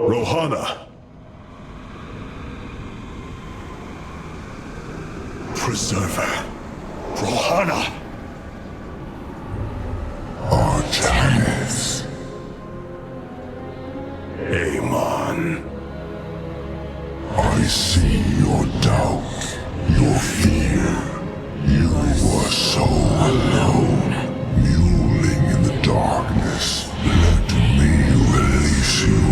Rohana! Preserver. Rohana! Artanis. Amon. I see your doubt, your fear. You were so alone, mewling in the darkness. Let me release you,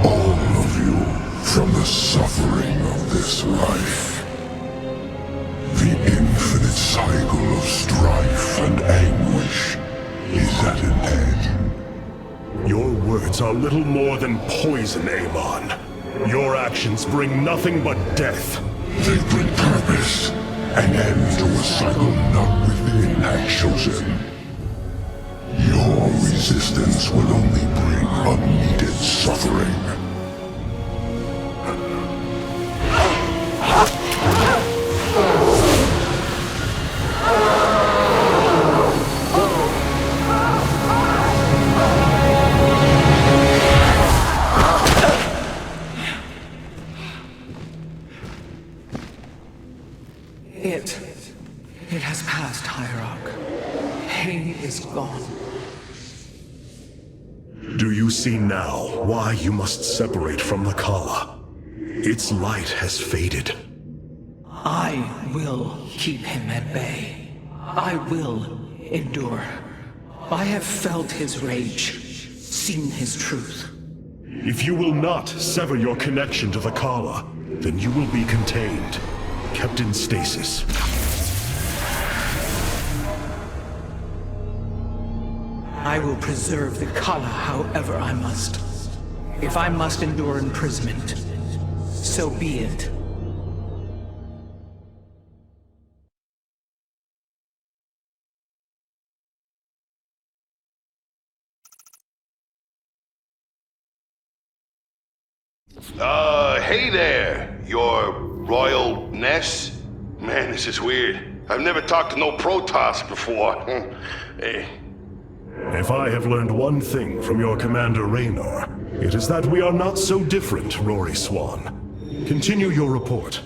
all of you, from the suffering of this life. The infinite cycle of strife and anguish is at an end. Your words are little more than poison, Amon. Your actions bring nothing but death. They bring purpose, an end to a cycle none within had chosen. Your resistance will only bring unneeded suffering. It has passed, Hierarch. Pain is gone. Do you see now why you must separate from the Kala? Its light has faded. I will keep him at bay. I will endure. I have felt his rage, seen his truth. If you will not sever your connection to the Kala, then you will be contained, kept in stasis. I will preserve the Kala however I must. If I must endure imprisonment, so be it. Hey there, your royalness. Man, this is weird. I've never talked to no Protoss before. Hey. If I have learned one thing from your Commander Raynor, it is that we are not so different, Rory Swan. Continue your report.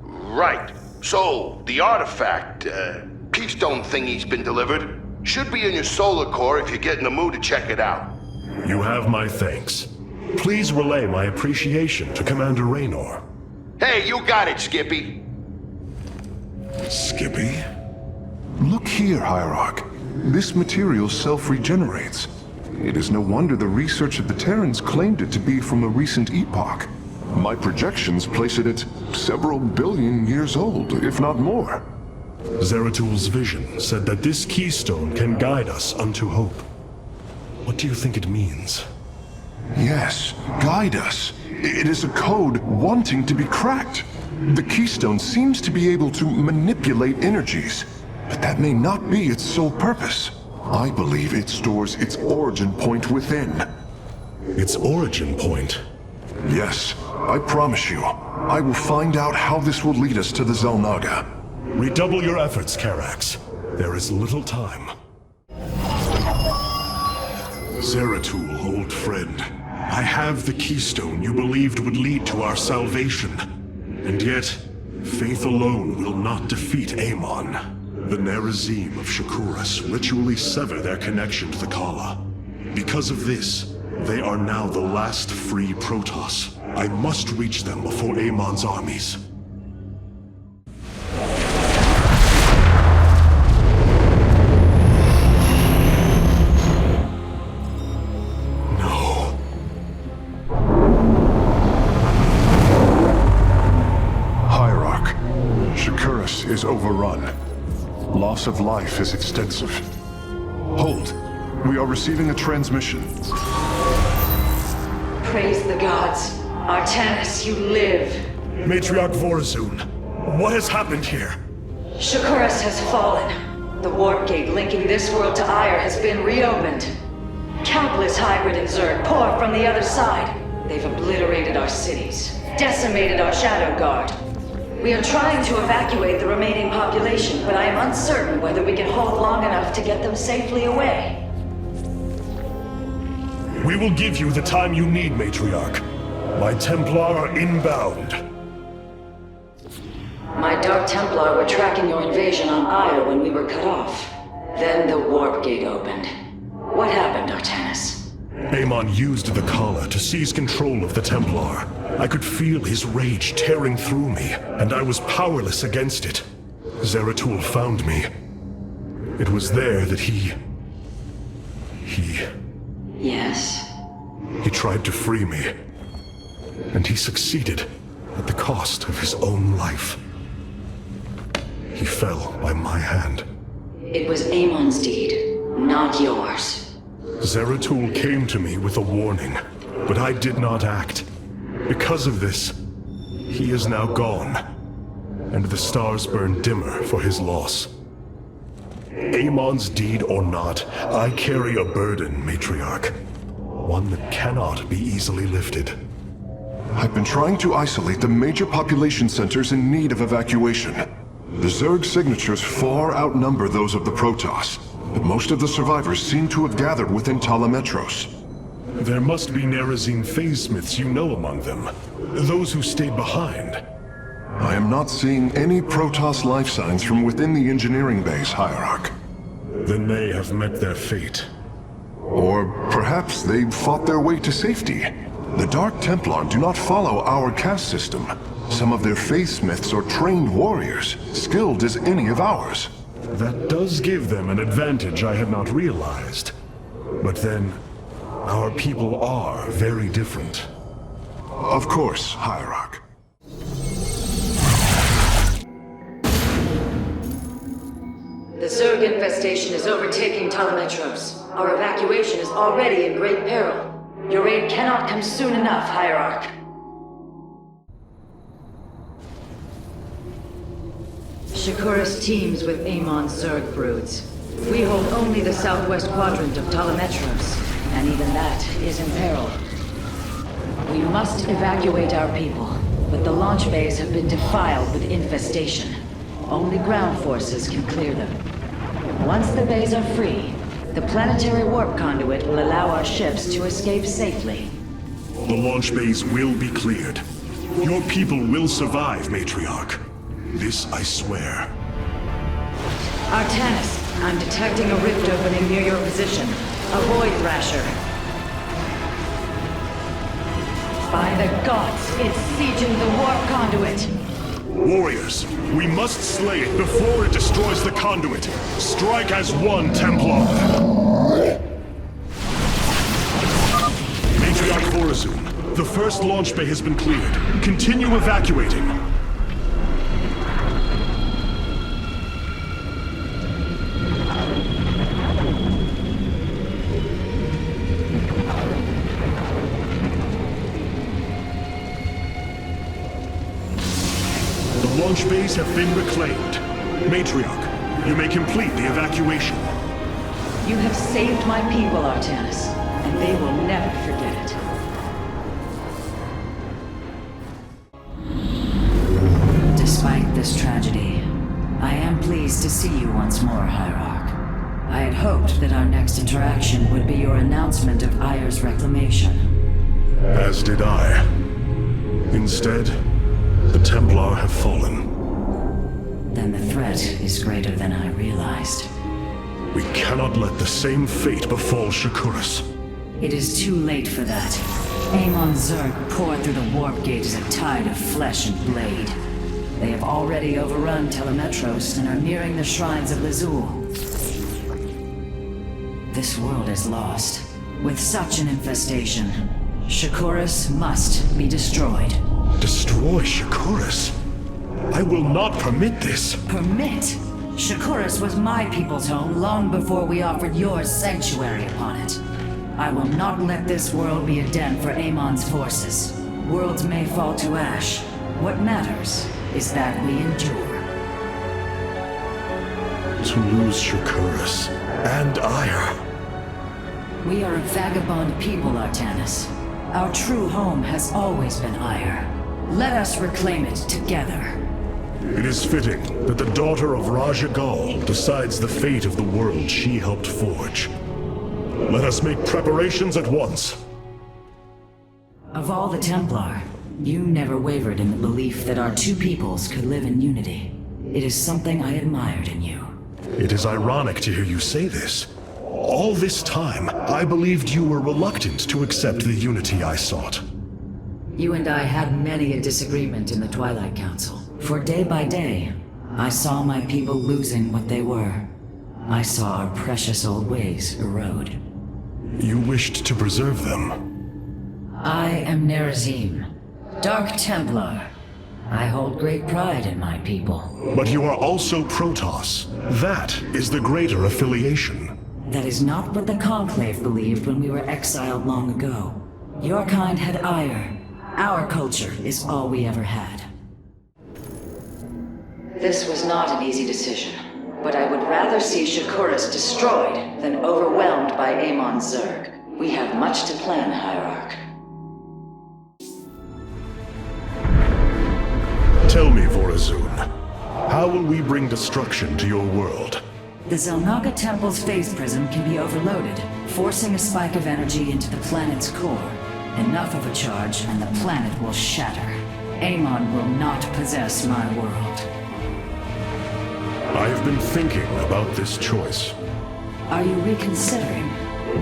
Right. So, the artifact, Keystone thingy's been delivered. Should be in your solar core if you get in the mood to check it out. You have my thanks. Please relay my appreciation to Commander Raynor. Hey, you got it, Skippy. Skippy? Look here, Hierarch. This material self-regenerates. It is no wonder the research of the Terrans claimed it to be from a recent epoch. My projections place it at several billion years old, if not more. Zeratul's vision said that this keystone can guide us unto hope. What do you think it means? Yes, guide us. It is a code wanting to be cracked. The keystone seems to be able to manipulate energies, but that may not be its sole purpose. I believe it stores its origin point within. Its origin point? Yes, I promise you. I will find out how this will lead us to the Xel'Naga. Redouble your efforts, Karax. There is little time. Zeratul, old friend. I have the keystone you believed would lead to our salvation. And yet, faith alone will not defeat Amon. The Nerazim of Shakuras ritually sever their connection to the Kala. Because of this, they are now the last free Protoss. I must reach them before Amon's armies. Is overrun. Loss of life is extensive. Hold. We are receiving a transmission. Praise the gods. Artanis, you live. Matriarch Vorazun, what has happened here? Shakuras has fallen. The warp gate linking this world to Ire has been reopened. Countless hybrid and Zerg pour from the other side. They've obliterated our cities, decimated our Shadow Guard. We are trying to evacuate the remaining population, but I am uncertain whether we can hold long enough to get them safely away. We will give you the time you need, Matriarch. My Templar are inbound. My Dark Templar were tracking your invasion on Io when we were cut off. Then the warp gate opened. What happened, Artanis? Amon used the collar to seize control of the Templar. I could feel his rage tearing through me, and I was powerless against it. Zeratul found me. It was there that he... Yes? He tried to free me. And he succeeded at the cost of his own life. He fell by my hand. It was Amon's deed, not yours. Zeratul came to me with a warning, but I did not act. Because of this, he is now gone, and the stars burn dimmer for his loss. Amon's deed or not, I carry a burden, Matriarch. One that cannot be easily lifted. I've been trying to isolate the major population centers in need of evacuation. The Zerg signatures far outnumber those of the Protoss, but most of the survivors seem to have gathered within Talametros. There must be Nerazine phase-smiths you know among them. Those who stayed behind. I am not seeing any Protoss life signs from within the engineering base, Hierarch. Then they have met their fate. Or perhaps they fought their way to safety. The Dark Templar do not follow our caste system. Some of their faithsmiths are trained warriors, skilled as any of ours. That does give them an advantage I had not realized. But then, our people are very different. Of course, Hierarch. The Zerg infestation is overtaking Talametros. Our evacuation is already in great peril. Your aid cannot come soon enough, Hierarch. Shakuras teams with Amon's Zerg broods. We hold only the southwest quadrant of Talametros, and even that is in peril. We must evacuate our people, but the launch bays have been defiled with infestation. Only ground forces can clear them. Once the bays are free, the planetary warp conduit will allow our ships to escape safely. The launch bays will be cleared. Your people will survive, Matriarch. This I swear. Artanis, I'm detecting a rift opening near your position. Avoid Thrasher. By the gods, it's sieging the warp conduit! Warriors, we must slay it before it destroys the conduit. Strike as one, Templar. Matriarch Vorazun, the first launch bay has been cleared. Continue evacuating. The launch bays have been reclaimed. Matriarch, you may complete the evacuation. You have saved my people, Artanis, and they will never forget it. Despite this tragedy, I am pleased to see you once more, Hierarch. I had hoped that our next interaction would be your announcement of Ayer's reclamation. As did I. Instead, the Templar have fallen. Then the threat is greater than I realized. We cannot let the same fate befall Shakuras. It is too late for that. Amon's Zerg poured through the warp gate as a tide of flesh and blade. They have already overrun Telemetros and are nearing the shrines of Lazul. This world is lost. With such an infestation, Shakuras must be destroyed. Destroy Shakuras? I will not permit this. Permit? Shakuras was my people's home long before we offered yours sanctuary upon it. I will not let this world be a den for Amon's forces. Worlds may fall to ash. What matters is that we endure. To lose Shakuras and Ire. We are a vagabond people, Artanis. Our true home has always been Ire. Let us reclaim it together. It is fitting that the daughter of Raja Gal decides the fate of the world she helped forge. Let us make preparations at once. Of all the Templar, you never wavered in the belief that our two peoples could live in unity. It is something I admired in you. It is ironic to hear you say this. All this time, I believed you were reluctant to accept the unity I sought. You and I had many a disagreement in the Twilight Council. For day by day, I saw my people losing what they were. I saw our precious old ways erode. You wished to preserve them. I am Nerazim, Dark Templar. I hold great pride in my people. But you are also Protoss. That is the greater affiliation. That is not what the Conclave believed when we were exiled long ago. Your kind had ire. Our culture is all we ever had. This was not an easy decision, but I would rather see Shakuras destroyed than overwhelmed by Amon Zerg. We have much to plan, Hierarch. Tell me, Vorazun, how will we bring destruction to your world? The Zelnaga Temple's phase prism can be overloaded, forcing a spike of energy into the planet's core. Enough of a charge and the planet will shatter. Amon will not possess my world. I have been thinking about this choice. Are you reconsidering?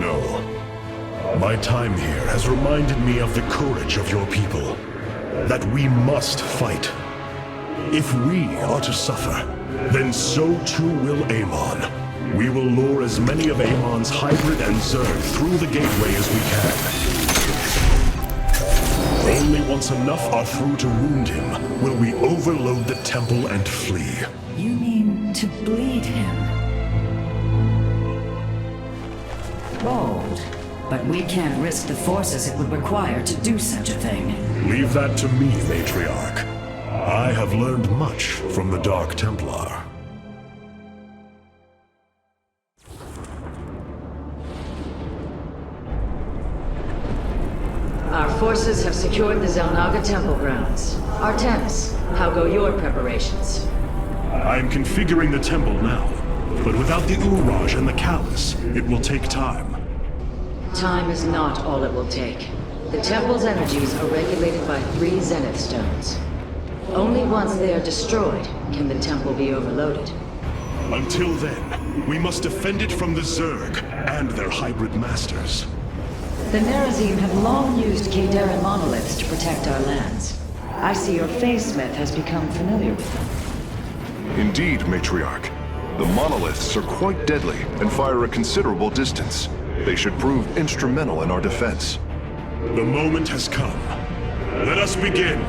No. My time here has reminded me of the courage of your people. That we must fight. If we are to suffer, then so too will Amon. We will lure as many of Amon's hybrid and Zerg through the gateway as we can. Only once enough are through to wound him will we overload the temple and flee. You mean to bleed him? Bold. But we can't risk the forces it would require to do such a thing. Leave that to me, Matriarch. I have learned much from the Dark Templar. Our forces have secured the Zelnaga Temple grounds. Artemis, how go your preparations? I am configuring the temple now, but without the Uraj and the Callus, it will take time. Time is not all it will take. The temple's energies are regulated by 3 Zenith Stones. Only once they are destroyed can the temple be overloaded. Until then, we must defend it from the Zerg and their hybrid masters. The Nerazim have long used Kadaran monoliths to protect our lands. I see your Phase-Smith has become familiar with them. Indeed, Matriarch. The monoliths are quite deadly and fire a considerable distance. They should prove instrumental in our defense. The moment has come. Let us begin.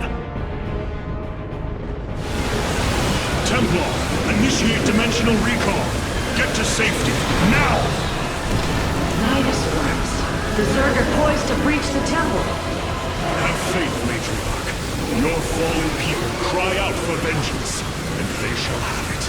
Templar, initiate dimensional recall. Get to safety, now! Nidus worms. The Zerg are poised to breach the temple. Have faith, Matriarch. Your fallen people cry out for vengeance, and they shall have it.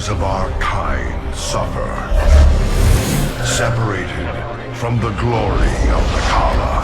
Of our kind suffer, separated from the glory of the Kala.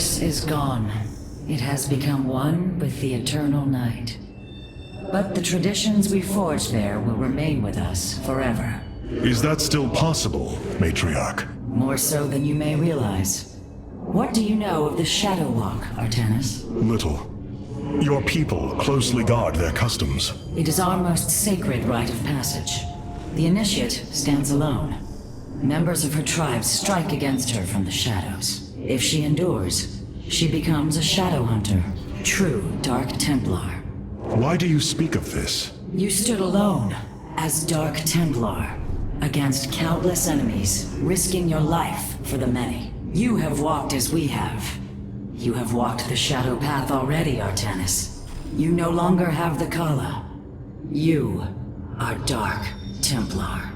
Force is gone. It has become one with the eternal night. But the traditions we forged there will remain with us forever. Is that still possible, Matriarch? More so than you may realize. What do you know of the Shadow Walk, Artanis? Little. Your people closely guard their customs. It is our most sacred rite of passage. The Initiate stands alone. Members of her tribe strike against her from the shadows. If she endures, she becomes a Shadow Hunter, true Dark Templar. Why do you speak of this? You stood alone, as Dark Templar, against countless enemies, risking your life for the many. You have walked as we have. You have walked the Shadow Path already, Artanis. You no longer have the Kala. You are Dark Templar.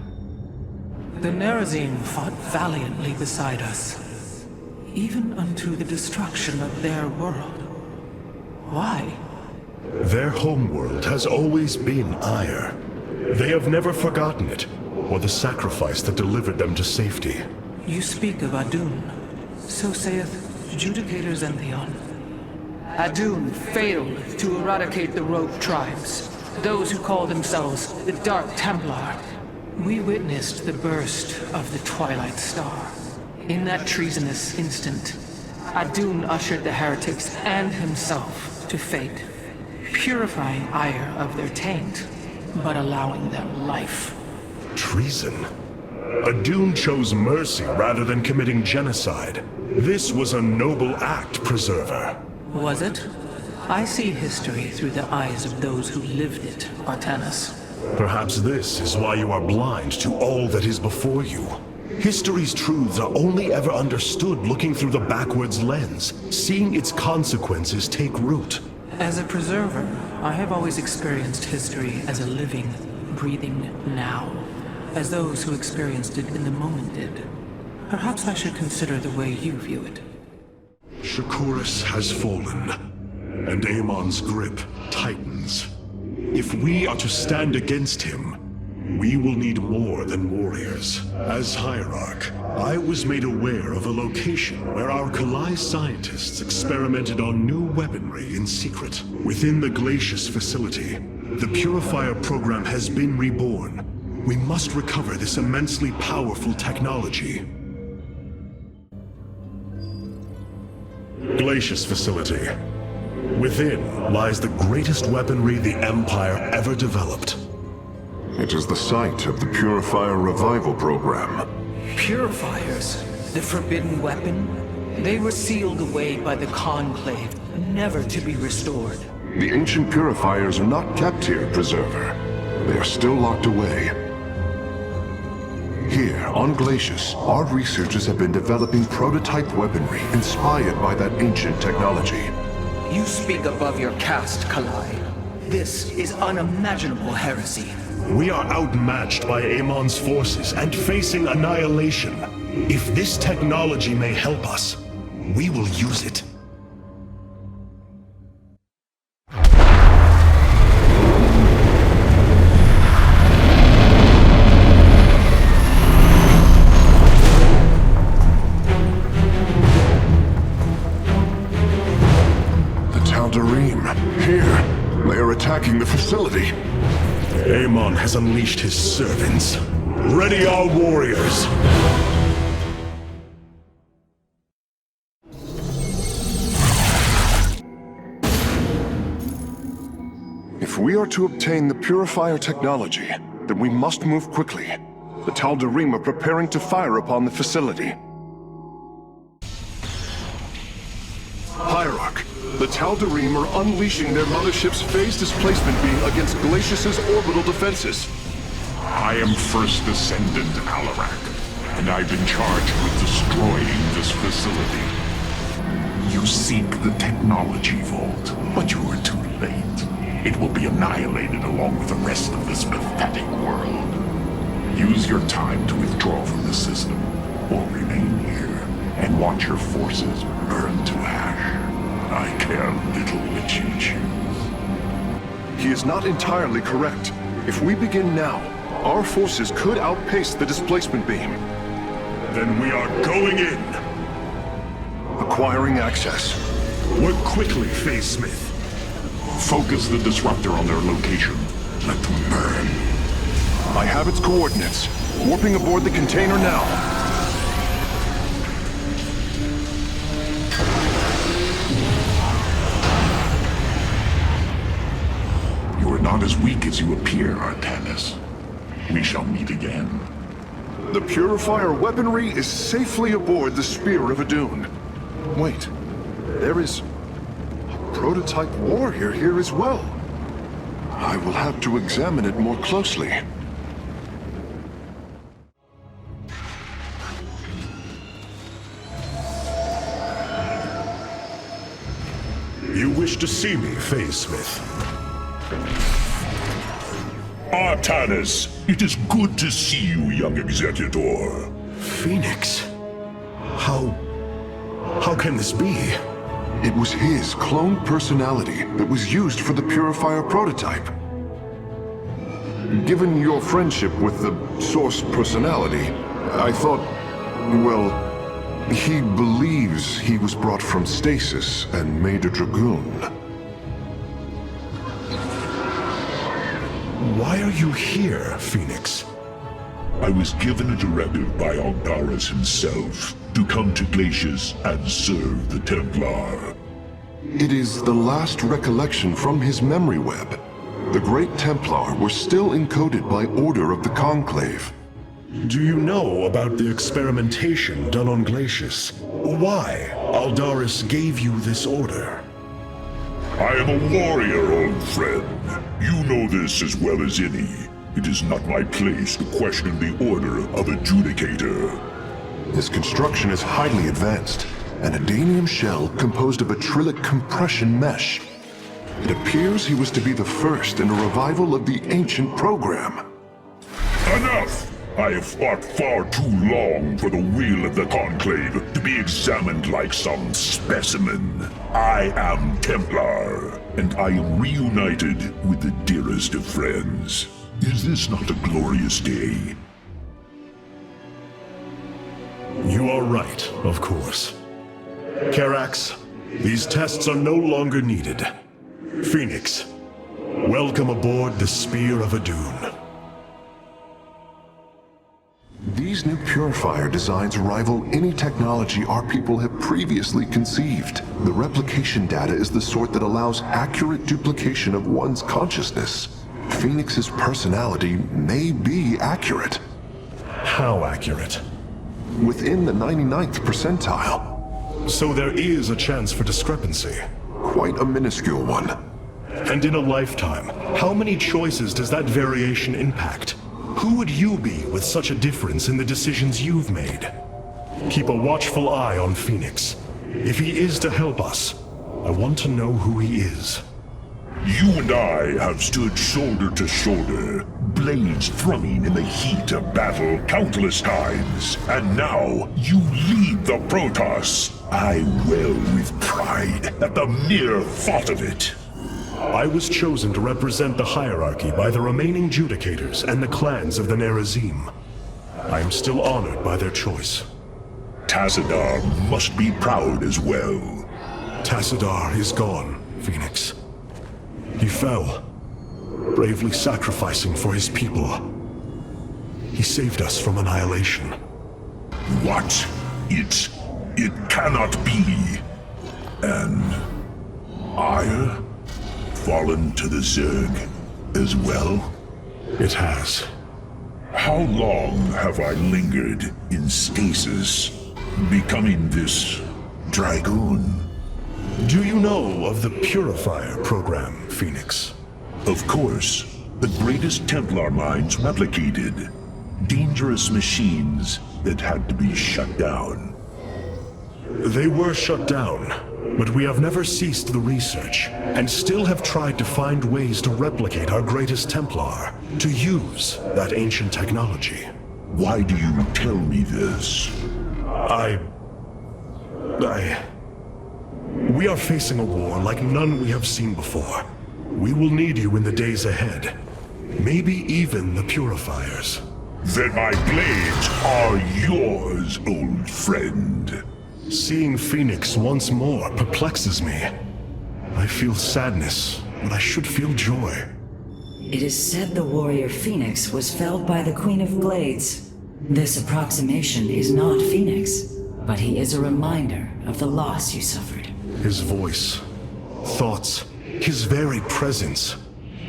The Nerazim fought valiantly beside us, even unto the destruction of their world. Why? Their homeworld has always been Ire. They have never forgotten it, or the sacrifice that delivered them to safety. You speak of Adun. So saith Judicator Zentheon. Adun failed to eradicate the rogue tribes, those who call themselves the Dark Templar. We witnessed the burst of the Twilight Star. In that treasonous instant, Adun ushered the heretics and himself to fate, purifying Ire of their taint, but allowing them life. Treason? Adun chose mercy rather than committing genocide. This was a noble act, Preserver. Was it? I see history through the eyes of those who lived it, Artanis. Perhaps this is why you are blind to all that is before you. History's truths are only ever understood looking through the backwards lens, seeing its consequences take root. As a preserver, I have always experienced history as a living, breathing now, as those who experienced it in the moment did. Perhaps I should consider the way you view it. Shakuris has fallen, and Amon's grip tightens. If we are to stand against him, we will need more than warriors. As Hierarch, I was made aware of a location where our Kalai scientists experimented on new weaponry in secret. Within the Glacius facility, the Purifier program has been reborn. We must recover this immensely powerful technology. Glacius facility. Within lies the greatest weaponry the Empire ever developed. It is the site of the Purifier Revival Program. Purifiers, the forbidden weapon, they were sealed away by the Conclave, never to be restored. The ancient purifiers are not kept here, Preserver. They are still locked away. Here, on Glacius, our researchers have been developing prototype weaponry inspired by that ancient technology. You speak above your caste, Kalai. This is unimaginable heresy. We are outmatched by Amon's forces and facing annihilation. If this technology may help us, we will use it. The Tal'Darim, here. They are attacking the facility. Amon has unleashed his servants. Ready our warriors! If we are to obtain the Purifier technology, then we must move quickly. The Tal'Darim are preparing to fire upon the facility. Hierarch, the Tal'Darim are unleashing their mothership's phase displacement beam against Glacius's orbital defenses. I am First Descendant Alarak, and I've been charged with destroying this facility. You seek the technology vault, but you are too late. It will be annihilated along with the rest of this pathetic world. Use your time to withdraw from the system, or remain here and watch your forces burn to ash. I care little which you choose. He is not entirely correct. If we begin now, our forces could outpace the displacement beam. Then we are going in! Acquiring access. Work quickly, Phase Smith. Focus the disruptor on their location. Let them burn. I have its coordinates. Warping aboard the container now. You are not as weak as you appear, Artanis. We shall meet again. The Purifier weaponry is safely aboard the Spear of Adun. Wait, there is a prototype warrior here as well. I will have to examine it more closely. You wish to see me, Phase Smith? Artanis, it is good to see you, young Executor. Phoenix? How can this be? It was his cloned personality that was used for the Purifier prototype. Given your friendship with the Source personality, I thought, well, he believes he was brought from stasis and made a Dragoon. Why are you here, Phoenix? I was given a directive by Aldaris himself to come to Glacius and serve the Templar. It is the last recollection from his memory web. The Great Templar were still encoded by order of the Conclave. Do you know about the experimentation done on Glacius? Why Aldaris gave you this order? I am a warrior, old friend. You know this as well as any. It is not my place to question the order of Adjudicator. His construction is highly advanced, an Adanium shell composed of a trillic compression mesh. It appears he was to be the first in a revival of the ancient program. Enough! I have fought far too long for the will of the Conclave to be examined like some specimen. I am Templar, and I am reunited with the dearest of friends. Is this not a glorious day? You are right, of course. Karax, these tests are no longer needed. Phoenix, welcome aboard the Spear of Adun. These new Purifier designs rival any technology our people have previously conceived. The replication data is the sort that allows accurate duplication of one's consciousness. Phoenix's personality may be accurate. How accurate? Within the 99th percentile. So there is a chance for discrepancy. Quite a minuscule one. And in a lifetime, how many choices does that variation impact? Who would you be with such a difference in the decisions you've made? Keep a watchful eye on Phoenix. If he is to help us, I want to know who he is. You and I have stood shoulder to shoulder, blades thrumming in the heat of battle countless times. And now, you lead the Protoss. I wail with pride at the mere thought of it. I was chosen to represent the hierarchy by the remaining Judicators and the clans of the Nerazim. I am still honored by their choice. Tassadar must be proud as well. Tassadar is gone, Phoenix. He fell, bravely sacrificing for his people. He saved us from annihilation. What? It cannot be. And Ire fallen to the Zerg as well? It has. How long have I lingered in stasis, becoming this Dragoon? Do you know of the Purifier program, Phoenix? Of course. The greatest Templar minds replicated. Dangerous machines that had to be shut down. They were shut down, but we have never ceased the research, and still have tried to find ways to replicate our greatest Templar, to use that ancient technology. Why do you tell me this? We are facing a war like none we have seen before. We will need you in the days ahead. Maybe even the Purifiers. Then my blades are yours, old friend. Seeing Phoenix once more perplexes me. I feel sadness, but I should feel joy. It is said the warrior Phoenix was felled by the Queen of Blades. This approximation is not Phoenix, but he is a reminder of the loss you suffered. His voice, thoughts, his very presence.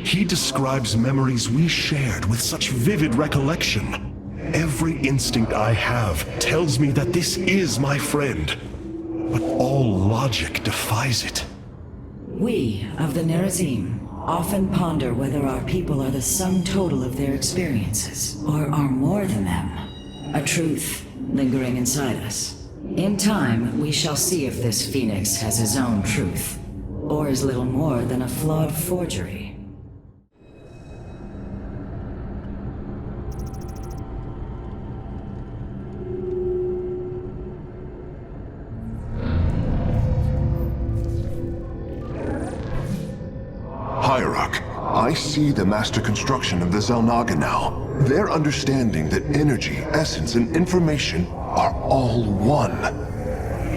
He describes memories we shared with such vivid recollection. Every instinct I have tells me that this is my friend, but all logic defies it. We of the Nerazim often ponder whether our people are the sum total of their experiences, or are more than them. A truth lingering inside us. In time, we shall see if this Phoenix has his own truth, or is little more than a flawed forgery. Hierarch, I see the master construction of the Xel'Naga now. Their understanding that energy, essence, and information are all one.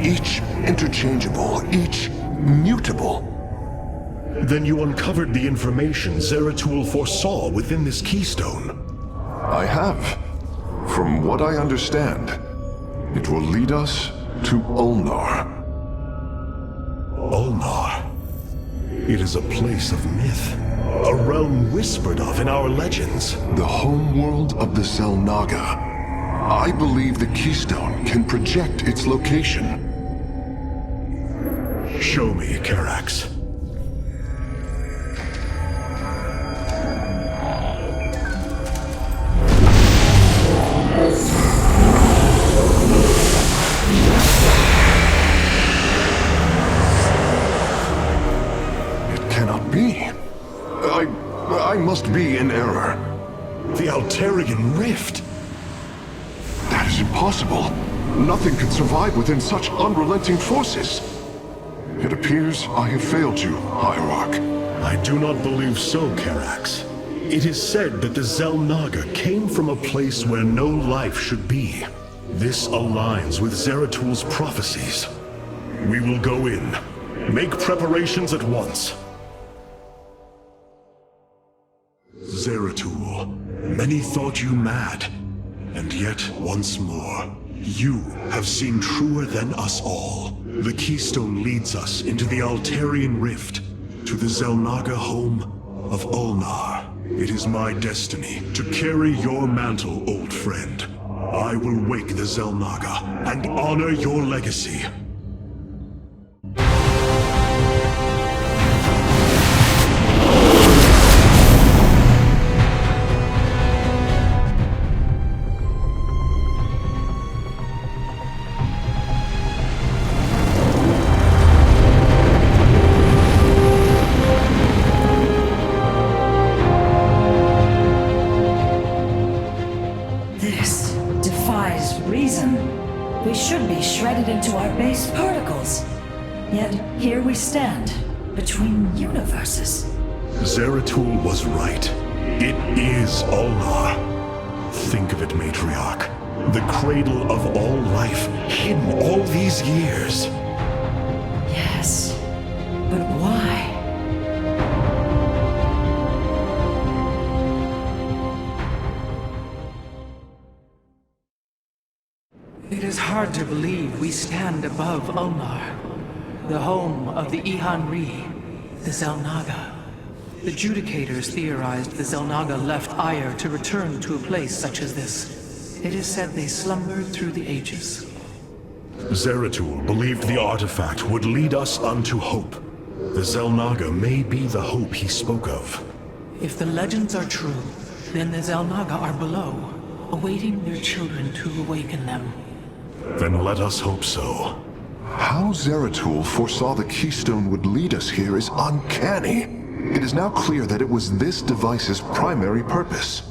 Each interchangeable, each mutable. Then you uncovered the information Zeratul foresaw within this keystone. I have. From what I understand, it will lead us to Ulnar. Ulnar. It is a place of myth, a realm whispered of in our legends. The homeworld of the Xel'Naga. I believe the keystone can project its location. Show me, Karax. I must be in error. The Altarian Rift. That is impossible. Nothing could survive within such unrelenting forces. It appears I have failed you, Hierarch. I do not believe so, Karax. It is said that the Xel'Naga came from a place where no life should be. This aligns with Zeratul's prophecies. We will go in. Make preparations at once. Zeratul, many thought you mad, and yet once more, you have seen truer than us all. The keystone leads us into the Altarian Rift, to the Xel'Naga home of Ulnar. It is my destiny to carry your mantle, old friend. I will wake the Xel'Naga and honor your legacy. We should be shredded into our base particles. Yet here we stand, between universes. Zeratul was right. It is Ulnar. Think of it, Matriarch. The cradle of all life, hidden all these years. Yes, but why? It is hard to believe we stand above Ulnar, the home of the Ihan-Ri, the Xel'Naga. The Judicators theorized the Xel'Naga left Aiur to return to a place such as this. It is said they slumbered through the ages. Zeratul believed the artifact would lead us unto hope. The Xel'Naga may be the hope he spoke of. If the legends are true, then the Xel'Naga are below, awaiting their children to awaken them. Then let us hope so. How Zeratul foresaw the keystone would lead us here is uncanny. It is now clear that it was this device's primary purpose.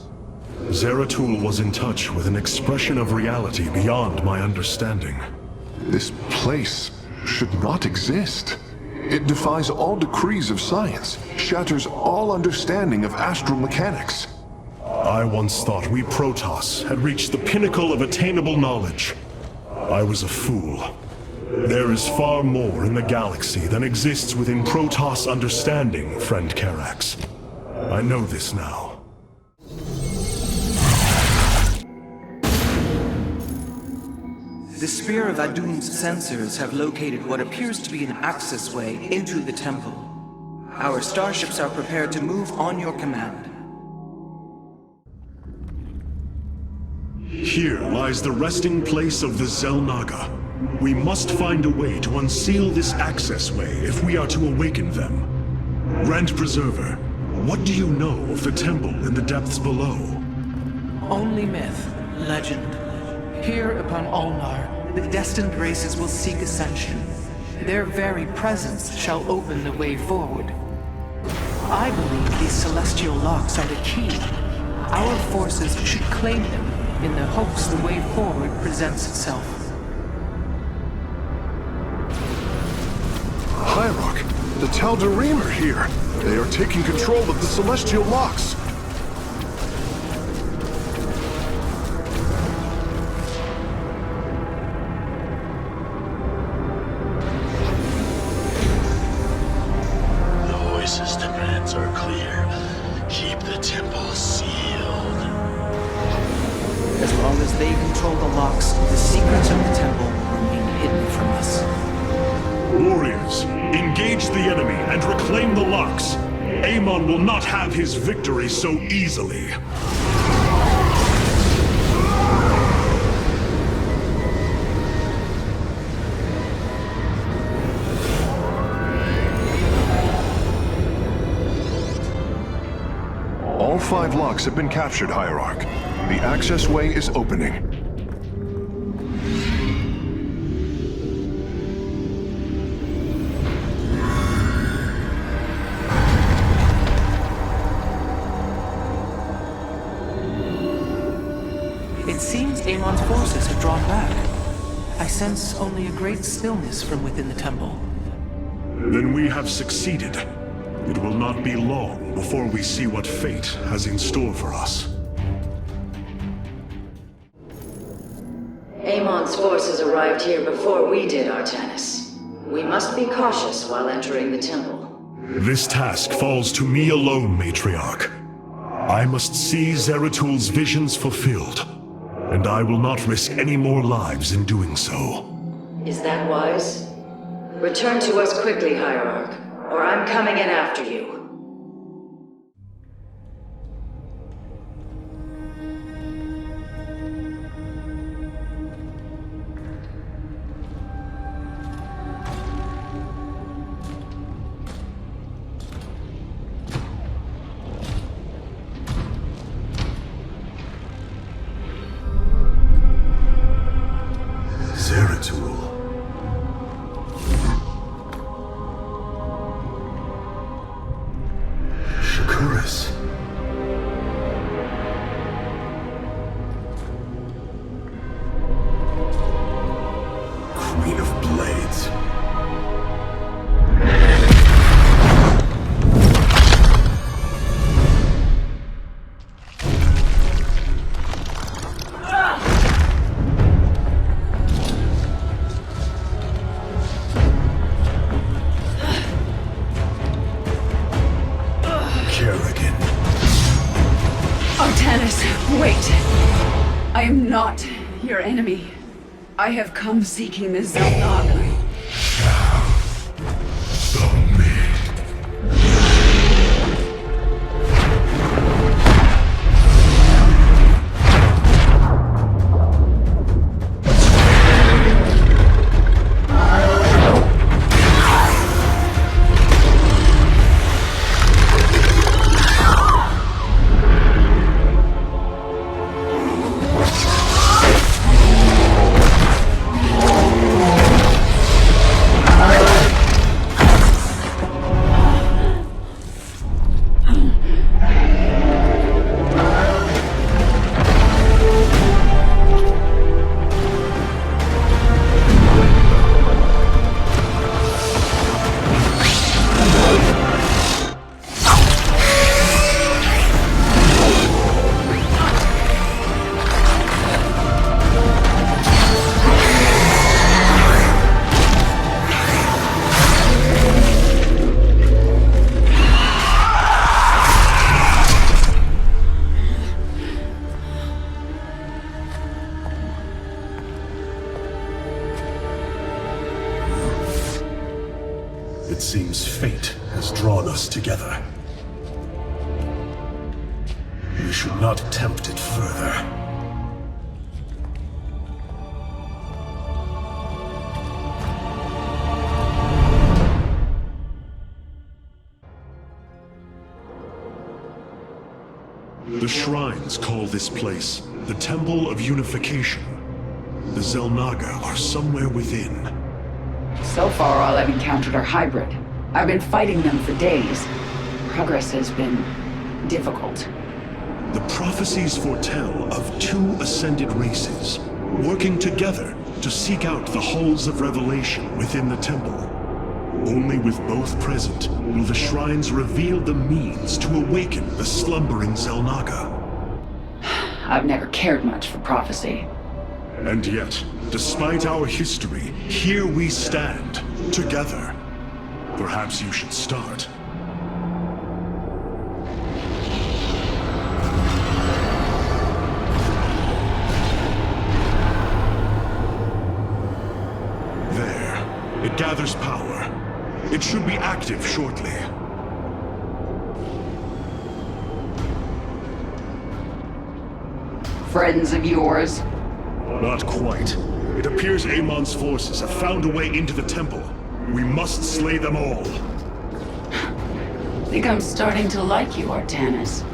Zeratul was in touch with an expression of reality beyond my understanding. This place should not exist. It defies all decrees of science, shatters all understanding of astral mechanics. I once thought we Protoss had reached the pinnacle of attainable knowledge. I was a fool. There is far more in the galaxy than exists within Protoss understanding, friend Karax. I know this now. The Spear of Adun's sensors have located what appears to be an access way into the temple. Our starships are prepared to move on your command. Here lies the resting place of the Zelnaga. We must find a way to unseal this access way if we are to awaken them. Grand Preserver, what do you know of the temple in the depths below? Only myth, legend. Here upon Ulnar, the destined races will seek ascension. Their very presence shall open the way forward. I believe these celestial locks are the key. Our forces should claim them in the hopes the way forward presents itself. Hierarch, the Tal'Darim are here. They are taking control of the celestial locks. The voices' demands are clear. Keep the temple sealed. As long as they control the locks, the secrets of the temple will remain hidden from us. Warriors, engage the enemy and reclaim the locks. Amon will not have his victory so easily. All 5 locks have been captured, Hierarch. The access way is opening. It seems Amon's forces have drawn back. I sense only a great stillness from within the temple. Then we have succeeded. It will not be long before we see what fate has in store for us. Amon's forces arrived here before we did, Artanis. We must be cautious while entering the temple. This task falls to me alone, Matriarch. I must see Zeratul's visions fulfilled, and I will not risk any more lives in doing so. Is that wise? Return to us quickly, Hierarch, or I'm coming in after you. Zeratul. Shakuras. Queen of Blades. Artanis, wait! I am not your enemy. I have come seeking the Zelnaga. seems fate has drawn us together. We should not tempt it further. The shrines call this place the Temple of Unification. The Xel'Naga are somewhere within. So far, all I've encountered are hybrid. I've been fighting them for days. Progress has been difficult. The prophecies foretell of two ascended races, working together to seek out the halls of revelation within the temple. Only with both present will the shrines reveal the means to awaken the slumbering Xel'Naga. I've never cared much for prophecy. And yet, despite our history, here we stand, together. Perhaps you should start. There. It gathers power. It should be active shortly. Friends of yours? Not quite. It appears Amon's forces have found a way into the temple. We must slay them all. Think I'm starting to like you, Artanis.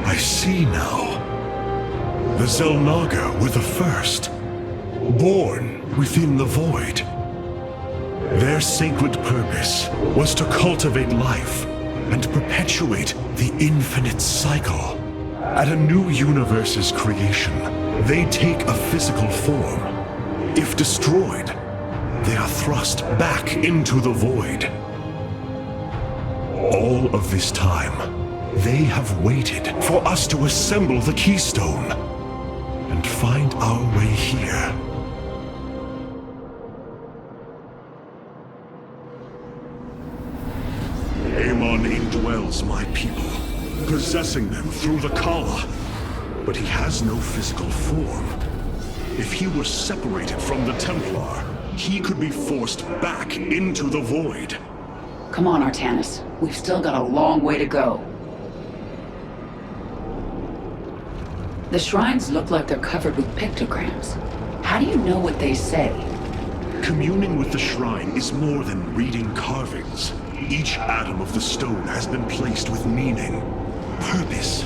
I see now. The Xel'Naga were the first. Born within the void. Their sacred purpose was to cultivate life and perpetuate the infinite cycle. At a new universe's creation, they take a physical form. If destroyed, they are thrust back into the void. All of this time, they have waited for us to assemble the keystone and find our way here. Amon indwells my people, possessing them through the Kala. But he has no physical form. If he were separated from the Templar, he could be forced back into the void. Come on, Artanis. We've still got a long way to go. The shrines look like they're covered with pictograms. How do you know what they say? Communing with the shrine is more than reading carvings. Each atom of the stone has been placed with meaning, purpose.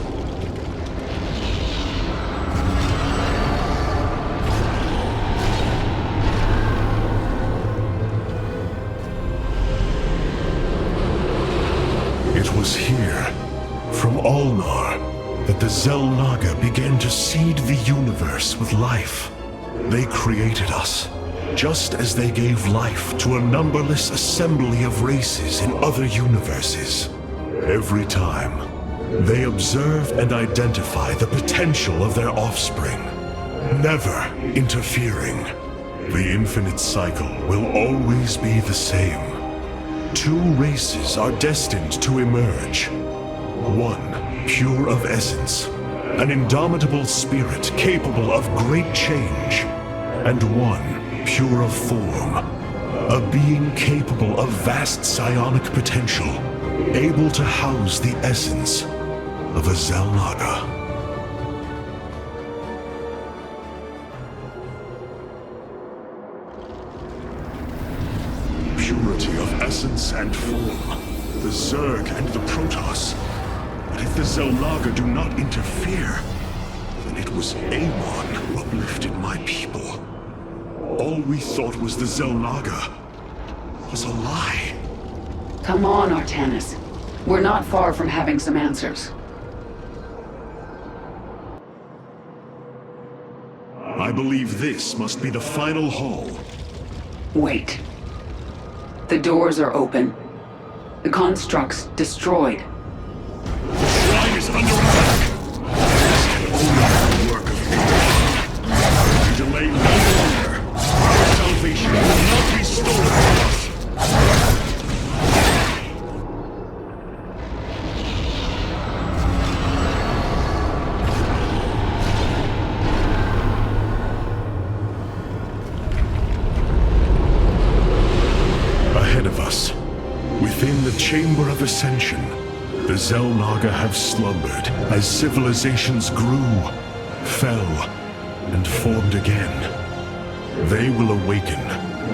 It was here, from Ulnar, that the Xel'Naga began to seed the universe with life. They created us, just as they gave life to a numberless assembly of races in other universes. Every time, they observe and identify the potential of their offspring, never interfering. The infinite cycle will always be the same. Two races are destined to emerge. One, pure of essence, an indomitable spirit capable of great change, and one, pure of form, a being capable of vast psionic potential, able to house the essence of a Xel'Naga. Purity of essence and form, the Zerg and the Protoss. But if the Xel'Naga do not interfere, then it was Amon who uplifted my people. All we thought was the Xel'Naga was a lie. Come on, Artanis. We're not far from having some answers. I believe this must be the final hall. Wait. The doors are open. The construct's destroyed. The shrine is under attack. This can only be the work of God. We delay no longer. Our salvation will not be stolen from us. Chamber of Ascension, the Xel'Naga have slumbered as civilizations grew, fell, and formed again. They will awaken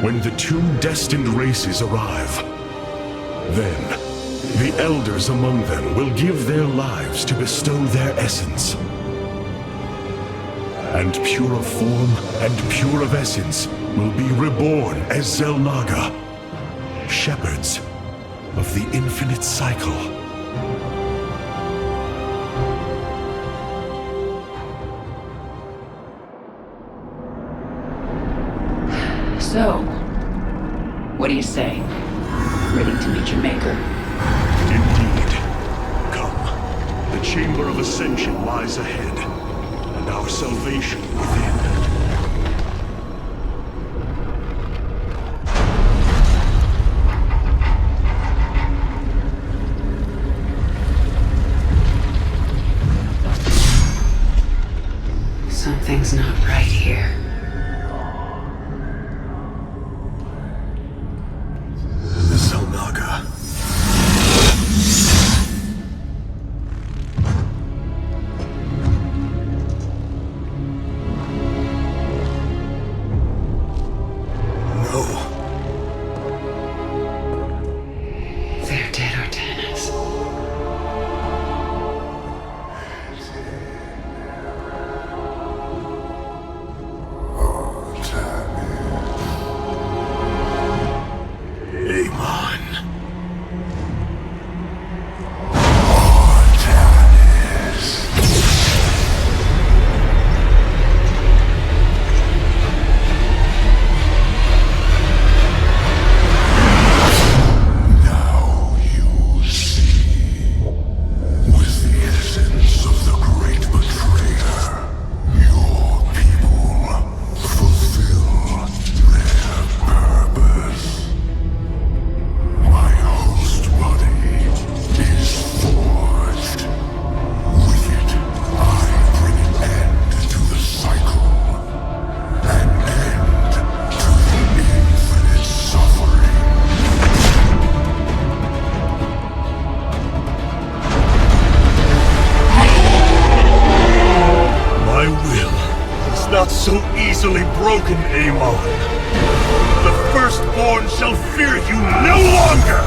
when the two destined races arrive. Then, the elders among them will give their lives to bestow their essence. And pure of form and pure of essence will be reborn as Xel'Naga, shepherds of the infinite cycle. So, what do you say? Ready to meet your maker? Indeed. Come. The Chamber of Ascension lies ahead, and our salvation within. Something's not right here. The Xel'Naga. No. They're dead, Artanis. Amon. Now you see. With the essence of the great betrayer, your people fulfill their purpose. My host body is forged. With it, I bring an end to the cycle. An end to the infinite suffering. My will is not so easily broken, Amon. The Firstborn shall fear you no longer!